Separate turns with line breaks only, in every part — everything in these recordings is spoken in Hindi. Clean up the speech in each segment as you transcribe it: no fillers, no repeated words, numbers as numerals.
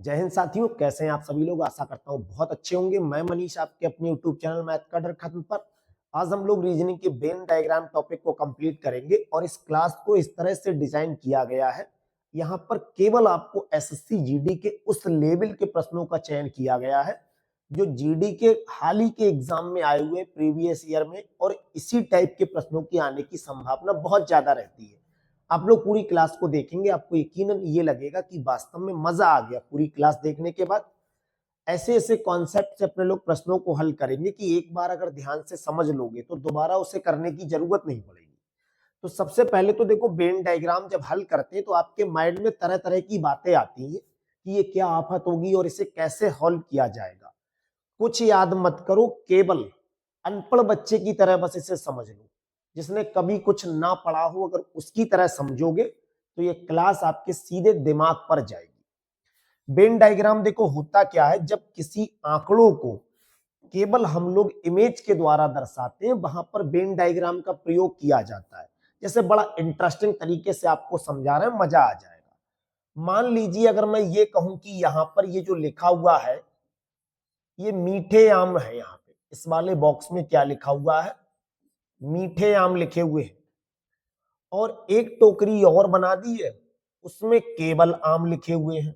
जय हिंद साथियों, कैसे हैं आप सभी लोग। आशा करता हूँ बहुत अच्छे होंगे। मैं मनीष आपके अपने यूट्यूब चैनल मैथ का डर खत्म पर आज हम लोग रीजनिंग के वेन डायग्राम टॉपिक को कंप्लीट करेंगे और इस क्लास को इस तरह से डिजाइन किया गया है। यहाँ पर केवल आपको एसएससी जीडी के उस लेवल के प्रश्नों का चयन किया गया है जो जीडी के हाल ही के एग्जाम में आए हुए प्रीवियस ईयर में, और इसी टाइप के प्रश्नों की आने की संभावना बहुत ज्यादा रहती है। आप लोग पूरी क्लास को देखेंगे, आपको यकीनन ये लगेगा कि वास्तव में मजा आ गया। पूरी क्लास देखने के बाद ऐसे ऐसे कॉन्सेप्ट से अपने लोग प्रश्नों को हल करेंगे कि एक बार अगर ध्यान से समझ लोगे तो दोबारा उसे करने की जरूरत नहीं पड़ेगी। तो सबसे पहले तो देखो, वेन डायग्राम जब हल करते हैं तो आपके माइंड में तरह तरह की बातें आती हैं कि ये क्या आफत होगी और इसे कैसे हल किया जाएगा। कुछ याद मत करो, केवल अनपढ़ बच्चे की तरह बस इसे समझ लो। जिसने कभी कुछ ना पढ़ा हो, अगर उसकी तरह समझोगे तो ये क्लास आपके सीधे दिमाग पर जाएगी। वेन डायग्राम देखो होता क्या है, जब किसी आंकड़ों को केवल हम लोग इमेज के द्वारा दर्शाते हैं, वहां पर वेन डायग्राम का प्रयोग किया जाता है। जैसे बड़ा इंटरेस्टिंग तरीके से आपको समझा रहे हैं, मजा आ जाएगा। मान लीजिए अगर मैं ये कहूं कि यहाँ पर ये जो लिखा हुआ है ये मीठे आम है। यहाँ पे इस वाले बॉक्स में क्या लिखा हुआ है? मीठे आम लिखे हुए हैं। और एक टोकरी और बना दी है, उसमें केवल आम लिखे हुए हैं।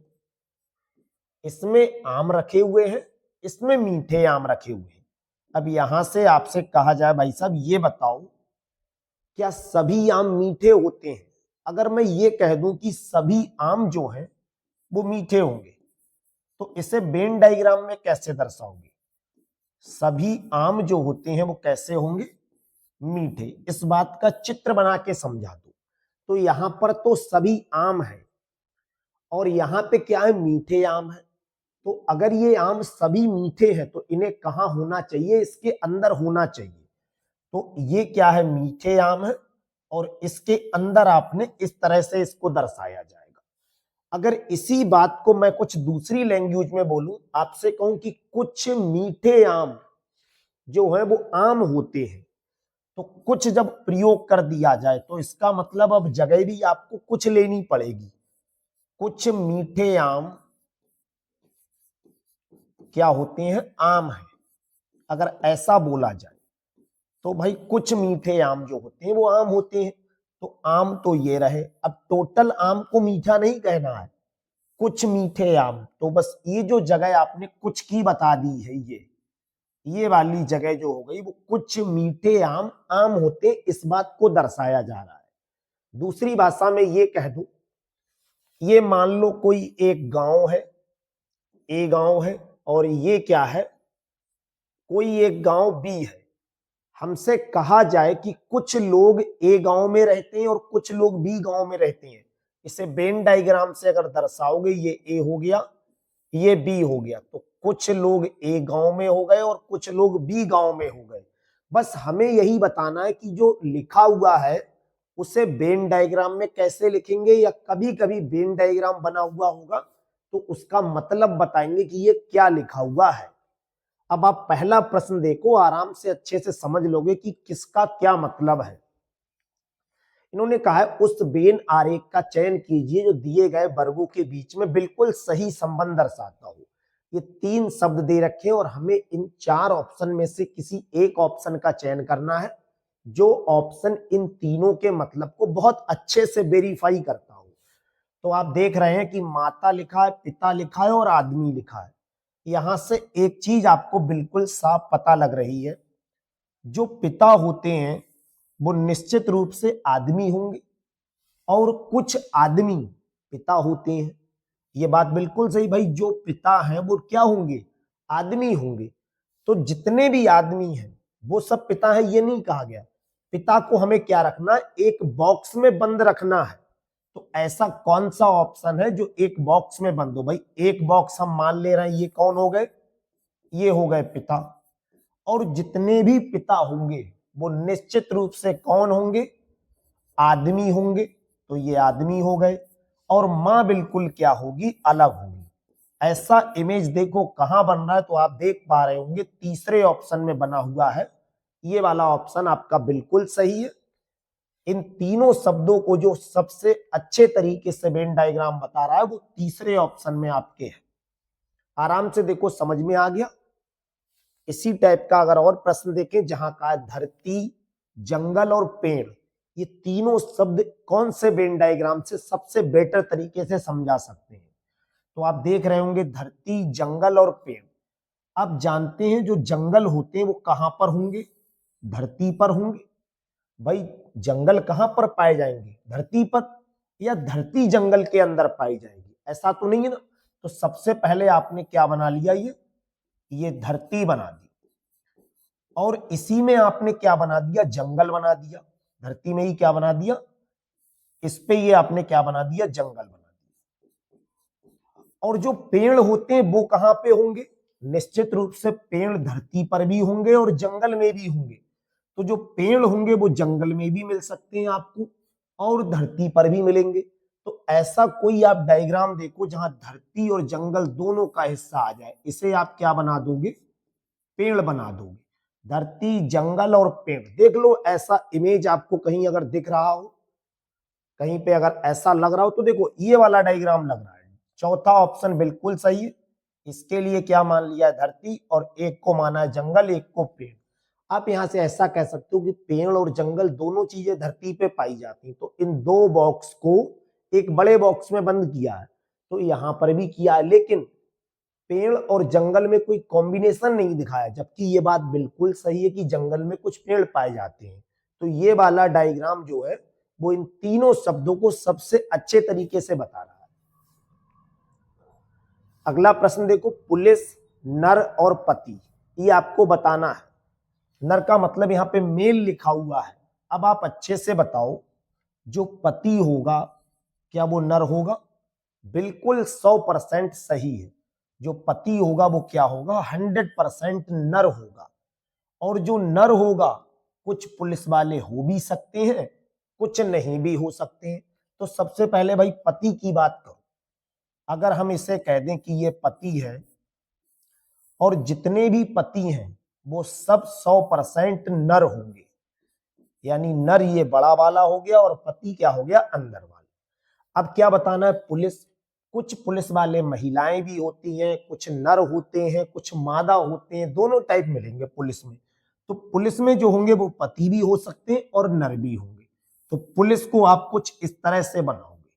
इसमें आम रखे हुए हैं, इसमें मीठे आम रखे हुए हैं। अब यहां से आपसे कहा जाए, भाई साहब ये बताओ, क्या सभी आम मीठे होते हैं? अगर मैं ये कह दूं कि सभी आम जो हैं वो मीठे होंगे, तो इसे वेन डायग्राम में कैसे दर्शाओगे? सभी आम जो होते हैं वो कैसे होंगे? मीठे। इस बात का चित्र बना के समझा दो। तो यहां पर तो सभी आम है और यहां पे क्या है? मीठे आम है। तो अगर ये आम सभी मीठे हैं तो इन्हें कहां होना चाहिए? इसके अंदर होना चाहिए। तो ये क्या है? मीठे आम है और इसके अंदर आपने इस तरह से इसको दर्शाया जाएगा। अगर इसी बात को मैं कुछ दूसरी लैंग्वेज में बोलूं, आपसे कहूं कि कुछ मीठे आम जो है वो आम होते हैं, तो कुछ जब प्रयोग कर दिया जाए तो इसका मतलब अब जगह भी आपको कुछ लेनी पड़ेगी। कुछ मीठे आम क्या होते हैं? आम है। अगर ऐसा बोला जाए तो भाई कुछ मीठे आम जो होते हैं वो आम होते हैं। तो आम तो ये रहे। अब टोटल आम को मीठा नहीं कहना है, कुछ मीठे आम। तो बस ये जो जगह आपने कुछ की बता दी है, ये वाली जगह जो हो गई वो कुछ मीठे आम आम होते, इस बात को दर्शाया जा रहा है। दूसरी भाषा में ये कह दूं, ये मान लो कोई एक गांव है, ए गांव है, और ये क्या है? कोई एक गांव बी है। हमसे कहा जाए कि कुछ लोग ए गांव में रहते हैं और कुछ लोग बी गांव में रहते हैं। इसे वेन डायग्राम से अगर दर्शाओगे, ये ए हो गया, ये बी हो गया, तो कुछ लोग ए गांव में हो गए और कुछ लोग बी गांव में हो गए। बस हमें यही बताना है कि जो लिखा हुआ है उसे वेन डायग्राम में कैसे लिखेंगे, या कभी कभी वेन डायग्राम बना हुआ होगा तो उसका मतलब बताएंगे कि ये क्या लिखा हुआ है। अब आप पहला प्रश्न देखो, आराम से अच्छे से समझ लोगे कि किसका क्या मतलब है। इन्होंने कहा है उस वेन आरेख का चयन कीजिए जो दिए गए वर्गों के बीच में बिल्कुल सही संबंध दर्शाता हो। ये 3 शब्द दे रखे हैं और हमें इन 4 ऑप्शन में से किसी एक ऑप्शन का चयन करना है जो ऑप्शन इन तीनों के मतलब को बहुत अच्छे से वेरीफाई करता हो। तो आप देख रहे हैं कि माता लिखा है, पिता लिखा है और आदमी लिखा है। यहां से एक चीज आपको बिल्कुल साफ पता लग रही है, जो पिता होते हैं वो निश्चित रूप से आदमी होंगे और कुछ आदमी पिता होते हैं। ये बात बिल्कुल सही भाई, जो पिता हैं वो क्या होंगे? आदमी होंगे। तो जितने भी आदमी हैं वो सब पिता है, ये नहीं कहा गया। पिता को हमें क्या रखना है? एक बॉक्स में बंद रखना है। तो ऐसा कौन सा ऑप्शन है जो एक बॉक्स में बंद हो? भाई एक बॉक्स हम मान ले रहे हैं, ये कौन हो गए? ये हो गए पिता। और जितने भी पिता होंगे वो निश्चित रूप से कौन होंगे? आदमी होंगे। तो ये आदमी हो गए। और मां बिल्कुल क्या होगी? अलग होगी। ऐसा इमेज देखो कहां बन रहा है, तो आप देख पा रहे होंगे तीसरे ऑप्शन में बना हुआ है। ये वाला ऑप्शन आपका बिल्कुल सही है। इन तीनों शब्दों को जो सबसे अच्छे तरीके से वेन डायग्राम बता रहा है वो तीसरे ऑप्शन में आपके है। आराम से देखो, समझ में आ गया। इसी टाइप का अगर और प्रश्न देखें, जहां का धरती, जंगल और पेड़, ये तीनों शब्द कौन से वेन डायग्राम से सबसे बेटर तरीके से समझा सकते हैं। तो आप देख रहे होंगे धरती, जंगल और पेड़। आप जानते हैं जो जंगल होते हैं वो कहां पर होंगे? धरती पर होंगे। भाई जंगल कहां पर पाए जाएंगे? धरती पर। या धरती जंगल के अंदर पाई जाएगी? ऐसा तो नहीं है ना। तो सबसे पहले आपने क्या बना लिया? ये धरती बना दी, और इसी में आपने क्या बना दिया? जंगल बना दिया। धरती में ही क्या बना दिया? इस पे ये आपने क्या बना दिया? जंगल बना दिया। और जो पेड़ होते हैं वो कहां पे होंगे? निश्चित रूप से पेड़ धरती पर भी होंगे और जंगल में भी होंगे। तो जो पेड़ होंगे वो जंगल में भी मिल सकते हैं आपको, और धरती पर भी मिलेंगे। तो ऐसा कोई आप डायग्राम देखो जहां धरती और जंगल दोनों का हिस्सा आ जाए, इसे आप क्या बना दोगे? पेड़ बना दोगे। धरती, जंगल और पेड़। देख लो ऐसा इमेज आपको कहीं अगर दिख रहा हो, कहीं पे अगर ऐसा लग रहा हो तो देखो ये वाला डायग्राम लग रहा है। चौथा ऑप्शन बिल्कुल सही है। इसके लिए क्या मान लिया है? धरती, और एक को माना है जंगल, एक को पेड़। आप यहां से ऐसा कह सकते हो कि पेड़ और जंगल दोनों चीजें धरती पे पाई जाती हैं। तो इन दो बॉक्स को एक बड़े बॉक्स में बंद किया है, तो यहां पर भी किया है, लेकिन पेड़ और जंगल में कोई कॉम्बिनेशन नहीं दिखाया, जबकि ये बात बिल्कुल सही है कि जंगल में कुछ पेड़ पाए जाते हैं। तो ये वाला डायग्राम जो है वो इन तीनों शब्दों को सबसे अच्छे तरीके से बता रहा है। अगला प्रश्न देखो, पुलिस, नर और पति, ये आपको बताना है। नर का मतलब यहाँ पे मेल लिखा हुआ है। अब आप अच्छे से बताओ, जो पति होगा क्या वो नर होगा? बिल्कुल 100% सही है। जो पति होगा वो क्या होगा? 100% नर होगा। और जो नर होगा, कुछ पुलिस वाले हो भी सकते हैं, कुछ नहीं भी हो सकते हैं। तो सबसे पहले भाई पति की बात करो। अगर हम इसे कह दें कि ये पति है, और जितने भी पति हैं वो सब 100% नर होंगे, यानी नर ये बड़ा वाला हो गया और पति क्या हो गया? अंदर वाला। अब क्या बताना है? पुलिस, कुछ पुलिस वाले महिलाएं भी होती हैं, कुछ नर होते हैं, कुछ मादा होते हैं, दोनों टाइप मिलेंगे पुलिस में। तो पुलिस में जो होंगे वो पति भी हो सकते हैं और नर भी होंगे। तो पुलिस को आप कुछ इस तरह से बनाओगे,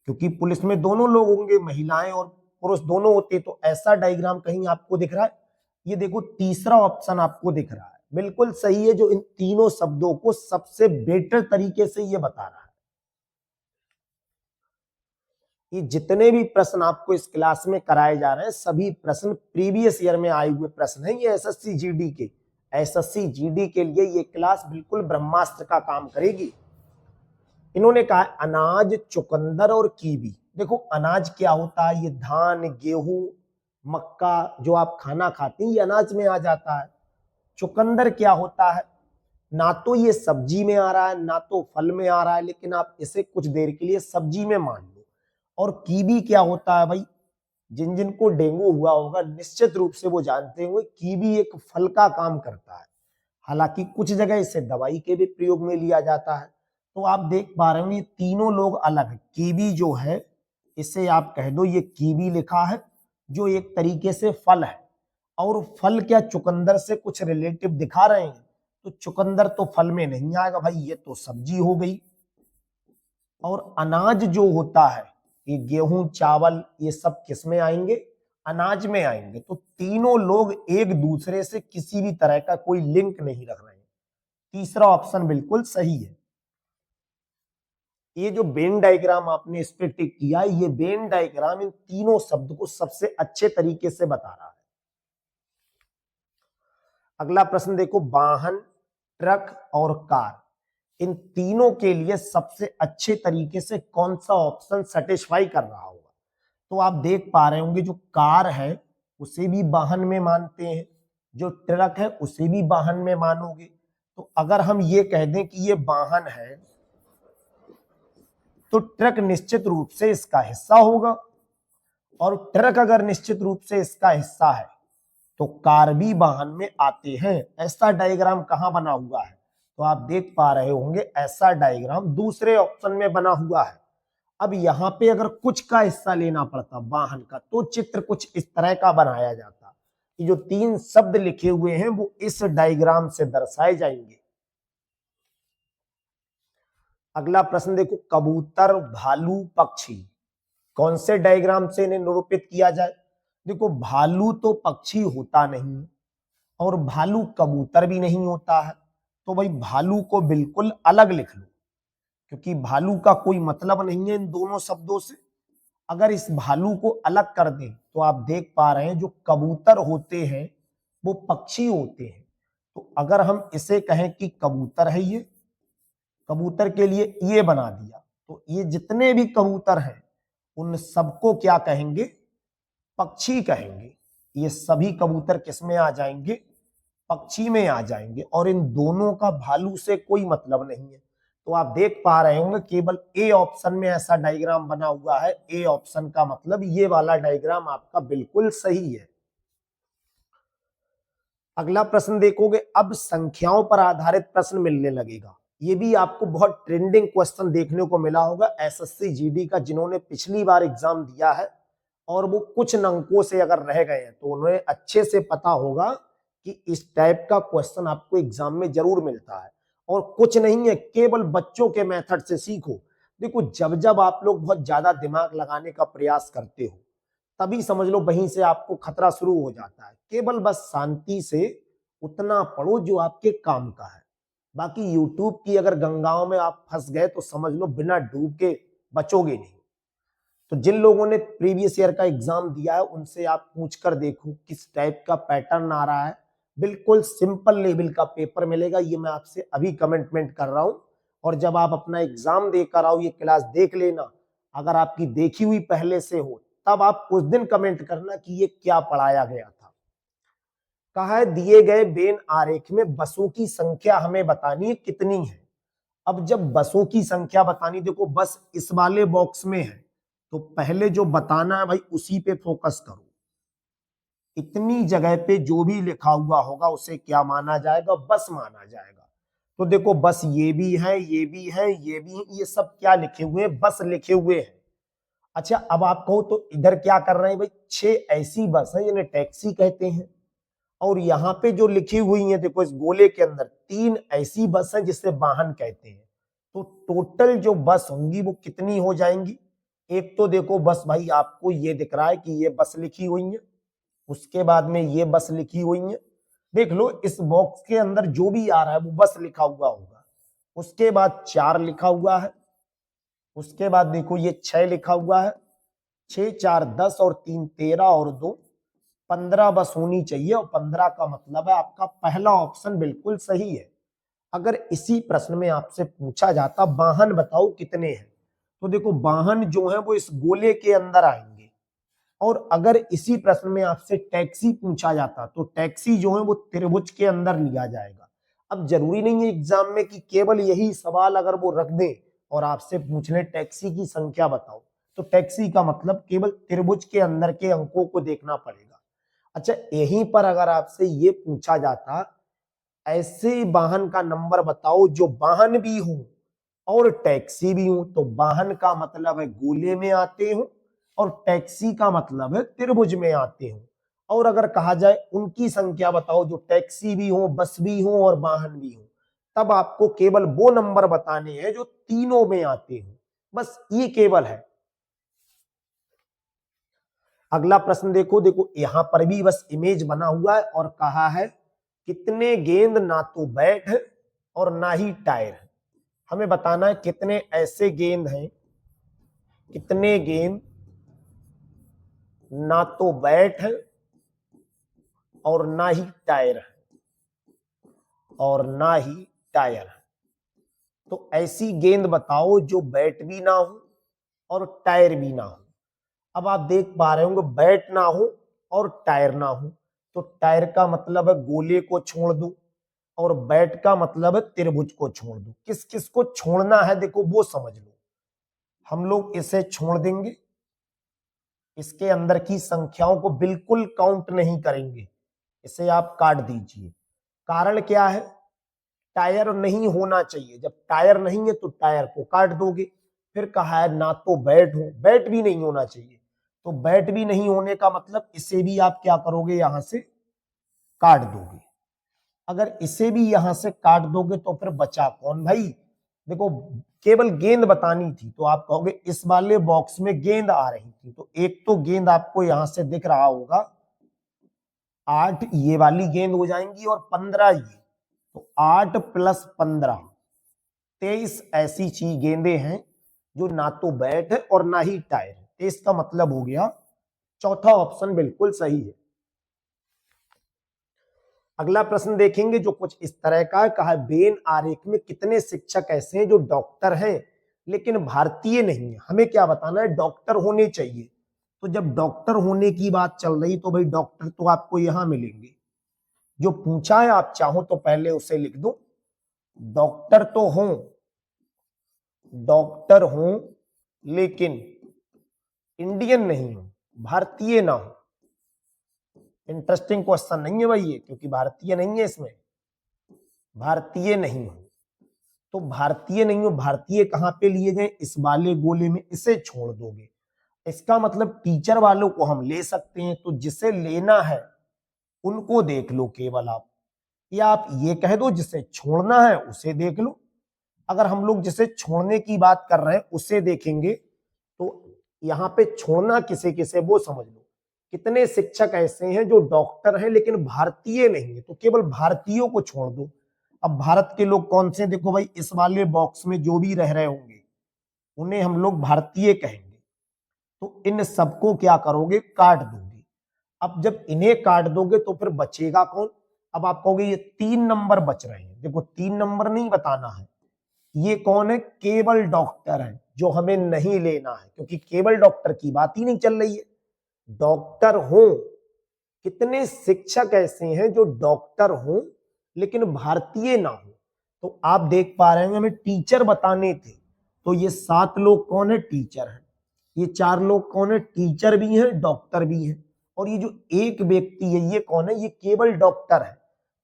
क्योंकि पुलिस में दोनों लोग होंगे, महिलाएं और पुरुष दोनों होते। तो ऐसा डायग्राम कहीं आपको दिख रहा है? ये देखो तीसरा ऑप्शन आपको दिख रहा है, बिल्कुल सही है, जो इन तीनों शब्दों को सबसे बेटर तरीके से ये बता रहा है। ये जितने भी प्रश्न आपको इस क्लास में कराए जा रहे हैं, सभी प्रश्न प्रीवियस ईयर में आए हुए प्रश्न हैं। ये एसएससी जीडी के, एसएससी जीडी के लिए ये क्लास बिल्कुल ब्रह्मास्त्र का काम करेगी। इन्होंने कहा अनाज, चुकंदर और कीवी। देखो अनाज क्या होता है? ये धान, गेहूं, मक्का जो आप खाना खाते हैं ये अनाज में आ जाता है। चुकंदर क्या होता है? ना तो ये सब्जी में आ रहा है ना तो फल में आ रहा है, लेकिन आप इसे कुछ देर के लिए सब्जी में मान लो। और कीवी क्या होता है भाई? जिन जिनको डेंगू हुआ होगा निश्चित रूप से वो जानते होंगे, कीवी एक फल का काम करता है। हालांकि कुछ जगह इसे दवाई के भी प्रयोग में लिया जाता है। तो आप देख पा रहे हो ये तीनों लोग अलग है। कीवी जो है इसे आप कह दो ये कीवी लिखा है, जो एक तरीके से फल है। और फल क्या चुकंदर से कुछ रिलेटिव दिखा रहे हैं? तो चुकंदर तो फल में नहीं आएगा भाई, ये तो सब्जी हो गई। और अनाज जो होता है, ये गेहूं, चावल, ये सब किस में आएंगे? अनाज में आएंगे। तो तीनों लोग एक दूसरे से किसी भी तरह का कोई लिंक नहीं रख रहे हैं। तीसरा ऑप्शन बिल्कुल सही है। ये जो वेन डायग्राम आपने इस पे टिक किया, ये वेन डायग्राम इन तीनों शब्द को सबसे अच्छे तरीके से बता रहा है। अगला प्रश्न देखो, वाहन, ट्रक और कार, इन तीनों के लिए सबसे अच्छे तरीके से कौन सा ऑप्शन सेटिस्फाई कर रहा होगा? तो आप देख पा रहे होंगे जो कार है उसे भी वाहन में मानते हैं, जो ट्रक है उसे भी वाहन में मानोगे। तो अगर हम ये कह दें कि ये वाहन है, तो ट्रक निश्चित रूप से इसका हिस्सा होगा। और ट्रक अगर निश्चित रूप से इसका हिस्सा है तो कार भी वाहन में आते हैं। ऐसा डायग्राम कहां बना हुआ है? तो आप देख पा रहे होंगे ऐसा डायग्राम दूसरे ऑप्शन में बना हुआ है। अब यहाँ पे अगर कुछ का हिस्सा लेना पड़ता वाहन का तो चित्र कुछ इस तरह का बनाया जाता कि जो 3 शब्द लिखे हुए हैं वो इस डायग्राम से दर्शाए जाएंगे। अगला प्रश्न देखो, कबूतर, भालू, पक्षी, कौन से डायग्राम से इन्हें निरूपित किया जाए? देखो भालू तो पक्षी होता नहीं और भालू कबूतर भी नहीं होता है, तो भाई भालू को बिल्कुल अलग लिख लो क्योंकि भालू का कोई मतलब नहीं है इन दोनों शब्दों से। अगर इस भालू को अलग कर दें तो आप देख पा रहे हैं जो कबूतर होते हैं वो पक्षी होते हैं। तो अगर हम इसे कहें कि कबूतर है, ये कबूतर के लिए ये बना दिया, तो ये जितने भी कबूतर हैं उन सबको क्या कहेंगे? पक्षी कहेंगे। ये सभी कबूतर किस में आ जाएंगे? पक्षी में आ जाएंगे और इन दोनों का भालू से कोई मतलब नहीं है। तो आप देख पा रहे होंगे केवल ए ऑप्शन में ऐसा डायग्राम बना हुआ है। ए ऑप्शन का मतलब ये वाला डायग्राम आपका बिल्कुल सही है। अगला प्रश्न देखोगे, अब संख्याओं पर आधारित प्रश्न मिलने लगेगा। ये भी आपको बहुत ट्रेंडिंग क्वेश्चन देखने को मिला होगा एसएससी जीडी का, जिन्होंने पिछली बार एग्जाम दिया है और वो कुछ अंकों से अगर रह गए हैं तो उन्हें अच्छे से पता होगा कि इस टाइप का क्वेश्चन आपको एग्जाम में जरूर मिलता है। और कुछ नहीं है, केवल बच्चों के मेथड से सीखो। देखो जब जब आप लोग बहुत ज्यादा दिमाग लगाने का प्रयास करते हो तभी समझ लो वहीं से आपको खतरा शुरू हो जाता है। केवल बस शांति से उतना पढ़ो जो आपके काम का है। बाकी यूट्यूब की अगर गंगाओं में आप फंस गए तो समझ लो बिना डूब के बचोगे नहीं। तो जिन लोगों ने प्रीवियस ईयर का एग्जाम दिया है उनसे आप पूछ कर देखो किस टाइप का पैटर्न आ रहा है। बिल्कुल सिंपल लेवल का पेपर मिलेगा, ये मैं आपसे अभी कमिटमेंट कर रहा हूं। और जब आप अपना एग्जाम देकर आओ ये क्लास देख लेना। अगर आपकी देखी हुई पहले से हो तब आप उस दिन कमेंट करना कि ये क्या पढ़ाया गया था। कहा है दिए गए वेन आरेख में बसों की संख्या हमें बतानी है कितनी है। अब जब बसों की संख्या बतानी, देखो बस इस वाले बॉक्स में है तो पहले जो बताना है भाई उसी पे फोकस करो। इतनी जगह पे जो भी लिखा हुआ होगा उसे क्या माना जाएगा? बस माना जाएगा। तो देखो बस ये भी है, ये भी है, ये भी है, ये सब क्या लिखे हुए हैं? बस लिखे हुए हैं। अच्छा अब आप कहो तो इधर क्या कर रहे हैं भाई? 6 ऐसी बस है जिन्हें टैक्सी कहते हैं और यहाँ पे जो लिखी हुई है देखो इस गोले के अंदर 3 ऐसी बस है जिसे वाहन कहते हैं। तो टोटल जो बस होंगी वो कितनी हो जाएंगी? एक तो देखो बस भाई आपको ये दिख रहा है कि ये बस लिखी हुई है, उसके बाद में ये बस लिखी हुई है। देख लो इस बॉक्स के अंदर जो भी आ रहा है वो बस लिखा हुआ होगा। उसके बाद 4 लिखा हुआ है, उसके बाद देखो ये 6 लिखा हुआ है। 6 4 10 और 3 13 और 2 15 बस होनी चाहिए और 15 का मतलब है आपका पहला ऑप्शन बिल्कुल सही है। अगर इसी प्रश्न में आपसे पूछा जाता वाहन बताओ कितने हैं, तो देखो वाहन जो है वो इस गोले के अंदर आएंगे। और अगर इसी प्रश्न में आपसे टैक्सी पूछा जाता तो टैक्सी जो है वो त्रिभुज के अंदर लिया जाएगा। अब जरूरी नहीं है एग्जाम में कि केवल यही सवाल अगर वो रख दें और आपसे पूछ ले टैक्सी की संख्या बताओ, तो टैक्सी का मतलब केवल त्रिभुज के अंदर के अंकों को देखना पड़ेगा। अच्छा यहीं पर अगर आपसे ये पूछा जाता ऐसे वाहन का नंबर बताओ जो वाहन भी हो और टैक्सी भी हो, तो वाहन का मतलब है गोले में आते हो और टैक्सी का मतलब है त्रिभुज में आते हो। और अगर कहा जाए उनकी संख्या बताओ जो टैक्सी भी हो, बस भी हो और वाहन भी हो, तब आपको केवल वो नंबर बताने हैं जो तीनों में आते हो। बस ये केवल है। अगला प्रश्न देखो, देखो यहां पर भी बस इमेज बना हुआ है और कहा है कितने गेंद ना तो बैट और ना ही टायर है। हमें बताना है कितने ऐसे गेंद हैं, कितने गेंद ना तो बैट है और ना ही टायर है, और ना ही टायर है। तो ऐसी गेंद बताओ जो बैट भी ना हो और टायर भी ना हो। अब आप देख पा रहे होंगे बैट ना हो और टायर ना हो, तो टायर का मतलब है गोले को छोड़ दो और बैट का मतलब है त्रिभुज को छोड़ दो। किस किस को छोड़ना है देखो वो समझ लो। हम लोग इसे छोड़ देंगे, इसके अंदर की संख्याओं को बिल्कुल काउंट नहीं करेंगे, इसे आप काट दीजिए। कारण क्या है? टायर नहीं होना चाहिए। जब टायर नहीं है तो टायर को काट दोगे, फिर कहा है ना तो बैट हो, बैट भी नहीं होना चाहिए। तो बैट भी नहीं होने का मतलब इसे भी आप क्या करोगे, यहां से काट दोगे। अगर इसे भी यहां से काट दोगे तो फिर बचा कौन भाई, देखो केवल गेंद बतानी थी तो आप कहोगे इस वाले बॉक्स में गेंद आ रही थी, तो एक तो गेंद आपको यहां से दिख रहा होगा, 8 ये वाली गेंद हो जाएंगी और 15 ये, तो 8 + 15 23 ऐसी चीज गेंदें हैं जो ना तो बैट है और ना ही टायर है। तो इसका मतलब हो गया चौथा ऑप्शन बिल्कुल सही है। अगला प्रश्न देखेंगे जो कुछ इस तरह का है, कहा वेन आरेख में कितने शिक्षक ऐसे हैं जो डॉक्टर हैं लेकिन भारतीय नहीं है। हमें क्या बताना है, डॉक्टर होने चाहिए। तो जब डॉक्टर होने की बात चल रही तो भाई डॉक्टर तो आपको यहां मिलेंगे। जो पूछा है आप चाहो तो पहले उसे लिख दो, डॉक्टर तो हो, डॉक्टर हो लेकिन इंडियन नहीं हो, भारतीय ना हो। इंटरेस्टिंग क्वेश्चन नहीं है भाई ये, क्योंकि भारतीय नहीं है इसमें, भारतीय नहीं हो। तो भारतीय नहीं हो, भारतीय कहां पे लिए गए, इस वाले गोले में, इसे छोड़ दोगे। इसका मतलब टीचर वालों को हम ले सकते हैं, तो जिसे लेना है उनको देख लो केवल आप, या आप ये कह दो जिसे छोड़ना है उसे देख लो। अगर हम लोग जिसे छोड़ने की बात कर रहे हैं उसे देखेंगे तो यहाँ पे छोड़ना किसे किसे वो समझ लो। कितने शिक्षक ऐसे हैं जो डॉक्टर हैं लेकिन भारतीय नहीं है, तो केवल भारतीयों को छोड़ दो। अब भारत के लोग कौन से, देखो भाई इस वाले बॉक्स में जो भी रह रहे होंगे उन्हें हम लोग भारतीय कहेंगे। तो इन सबको क्या करोगे, काट दोगे। अब जब इन्हें काट दोगे तो फिर बचेगा कौन। अब आप कहोगे ये 3 नंबर बच रहे हैं, देखो 3 नंबर नहीं बताना है, ये कौन है, केवल डॉक्टर है, जो हमें नहीं लेना है क्योंकि केवल डॉक्टर की बात ही नहीं चल रही है। डॉक्टर हो, कितने शिक्षक ऐसे हैं जो डॉक्टर हो लेकिन भारतीय ना हो। तो आप देख पा रहे हैं हमें टीचर बताने थे, तो ये 7 लोग कौन है, टीचर है। ये 4 लोग कौन है, टीचर भी हैं डॉक्टर भी हैं। और ये जो एक व्यक्ति है ये कौन है, ये केवल डॉक्टर है।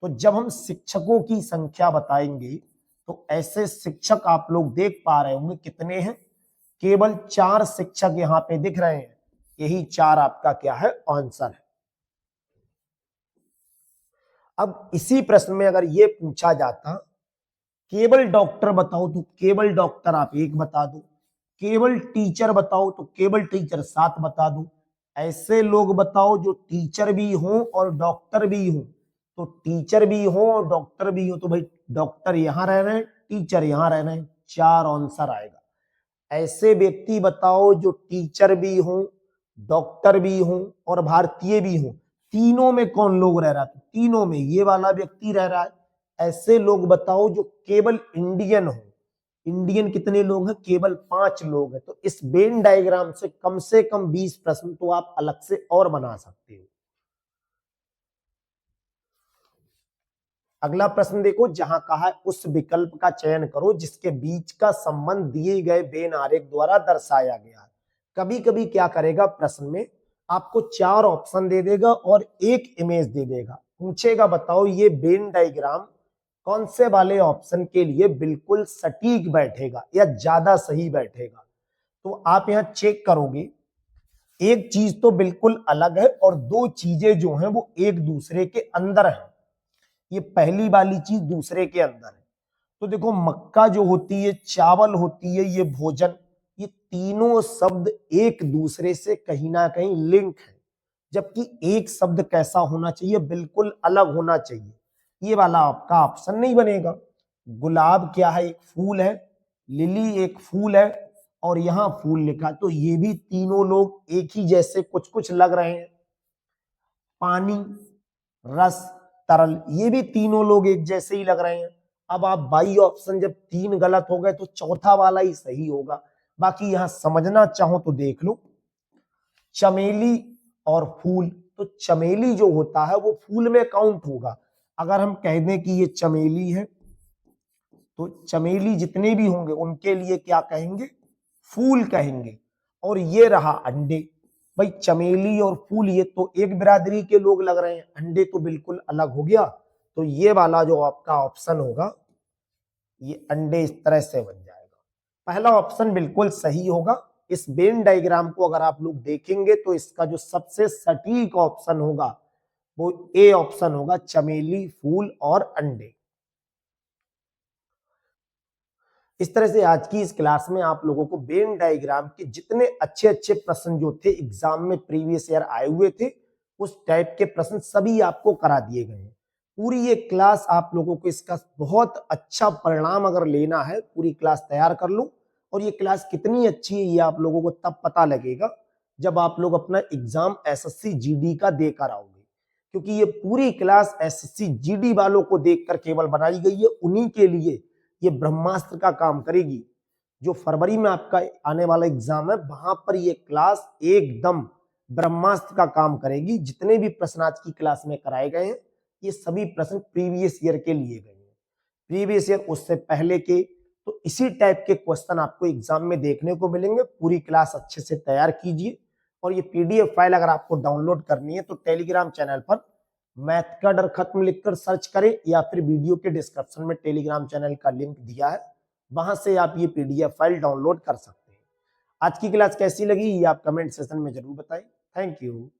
तो जब हम शिक्षकों की संख्या बताएंगे तो ऐसे शिक्षक आप लोग देख पा रहे होंगे कितने हैं, केवल 4 शिक्षक यहाँ पे दिख रहे हैं। यही 4 आपका क्या है, आंसर है। अब इसी प्रश्न में अगर ये पूछा जाता केवल डॉक्टर बताओ, तो केवल डॉक्टर आप 1 बता दो, केवल टीचर बताओ तो केवल टीचर 7 बता दो। ऐसे लोग बताओ जो टीचर भी हो और डॉक्टर भी हो, तो टीचर भी हो और डॉक्टर भी हो, तो भाई डॉक्टर यहां रह रहे हैं, टीचर यहां रह रहे हैं, 4 आंसर आएगा। ऐसे व्यक्ति बताओ जो टीचर भी हो, डॉक्टर भी हो और भारतीय भी हो, तीनों में कौन लोग रह रहा है, तीनों में ये वाला व्यक्ति रह रहा है। ऐसे लोग बताओ जो केवल इंडियन हो, इंडियन कितने लोग हैं, केवल 5 लोग हैं। तो इस वेन डायग्राम से कम 20 प्रश्न तो आप अलग से और बना सकते हो। अगला प्रश्न देखो, जहां कहा है उस विकल्प का चयन करो जिसके बीच का संबंध दिए गए वेन आरेख द्वारा दर्शाया गया है। कभी कभी क्या करेगा, प्रश्न में आपको 4 ऑप्शन दे देगा और एक इमेज दे देगा, पूछेगा बताओ ये वेन डायग्राम कौन से वाले ऑप्शन के लिए बिल्कुल सटीक बैठेगा या ज्यादा सही बैठेगा। तो आप यहां चेक करोगे, एक चीज तो बिल्कुल अलग है और 2 चीजें जो हैं वो एक दूसरे के अंदर है। ये पहली वाली चीज दूसरे के अंदर है। तो देखो मक्का जो होती है, चावल होती है, ये भोजन, ये तीनों शब्द एक दूसरे से कहीं ना कहीं लिंक है। जबकि एक शब्द कैसा होना चाहिए, बिल्कुल अलग होना चाहिए। ये वाला आपका ऑप्शन नहीं बनेगा। गुलाब क्या है, एक फूल है, लिली एक फूल है और यहां फूल लिखा, तो ये भी तीनों लोग एक ही जैसे कुछ कुछ लग रहे हैं। पानी, रस, तरल, ये भी तीनों लोग एक जैसे ही लग रहे हैं। अब आप बाई ऑप्शन जब 3 गलत हो गए तो चौथा वाला ही सही होगा। बाकी यहां समझना चाहो तो देख लो, चमेली और फूल, तो चमेली जो होता है वो फूल में काउंट होगा। अगर हम कह दें कि ये चमेली है तो चमेली जितने भी होंगे उनके लिए क्या कहेंगे, फूल कहेंगे। और ये रहा अंडे, भाई चमेली और फूल ये तो एक बिरादरी के लोग लग रहे हैं, अंडे तो बिल्कुल अलग हो गया। तो ये वाला जो आपका ऑप्शन होगा, ये अंडे इस तरह से बन जाएगा। पहला ऑप्शन बिल्कुल सही होगा। इस वेन डायग्राम को अगर आप लोग देखेंगे तो इसका जो सबसे सटीक ऑप्शन होगा वो ए ऑप्शन होगा, चमेली फूल और अंडे। इस तरह से आज की इस क्लास में आप लोगों को वेन डायग्राम के जितने अच्छे अच्छे प्रश्न जो थे एग्जाम में प्रीवियस ईयर आए हुए थे उस टाइप के प्रश्न सभी आपको करा दिए गए हैं। पूरी ये क्लास आप लोगों को इसका बहुत अच्छा परिणाम अगर लेना है, पूरी क्लास तैयार कर लो। और ये क्लास कितनी अच्छी है ये आप लोगों को तब पता लगेगा जब आप लोग अपना एग्जाम एसएससी जीडी का देकर आओगे, क्योंकि ये पूरी क्लास एसएससी जीडी वालों को देखकर केवल बनाई गई है। उन्हीं के लिए ये ब्रह्मास्त्र का काम करेगी। जो फरवरी में आपका आने वाला एग्जाम है वहां पर ये क्लास एकदम ब्रह्मास्त्र का काम करेगी। जितने भी प्रश्न आज की क्लास में कराए गए हैं ये सभी प्रश्न प्रीवियस ईयर के लिए गए हैं, प्रीवियस ईयर उससे पहले के। तो इसी टाइप के क्वेश्चन आपको एग्जाम में देखने को मिलेंगे। पूरी क्लास अच्छे से तैयार कीजिए। और ये पीडीएफ फाइल अगर आपको डाउनलोड करनी है तो टेलीग्राम चैनल पर मैथ का डर खत्म लिखकर सर्च करें या फिर वीडियो के डिस्क्रिप्शन में टेलीग्राम चैनल का लिंक दिया है, वहां से आप ये पीडीएफ फाइल डाउनलोड कर सकते हैं। आज की क्लास कैसी लगी ये आप कमेंट सेशन में जरूर बताएं। Thank you.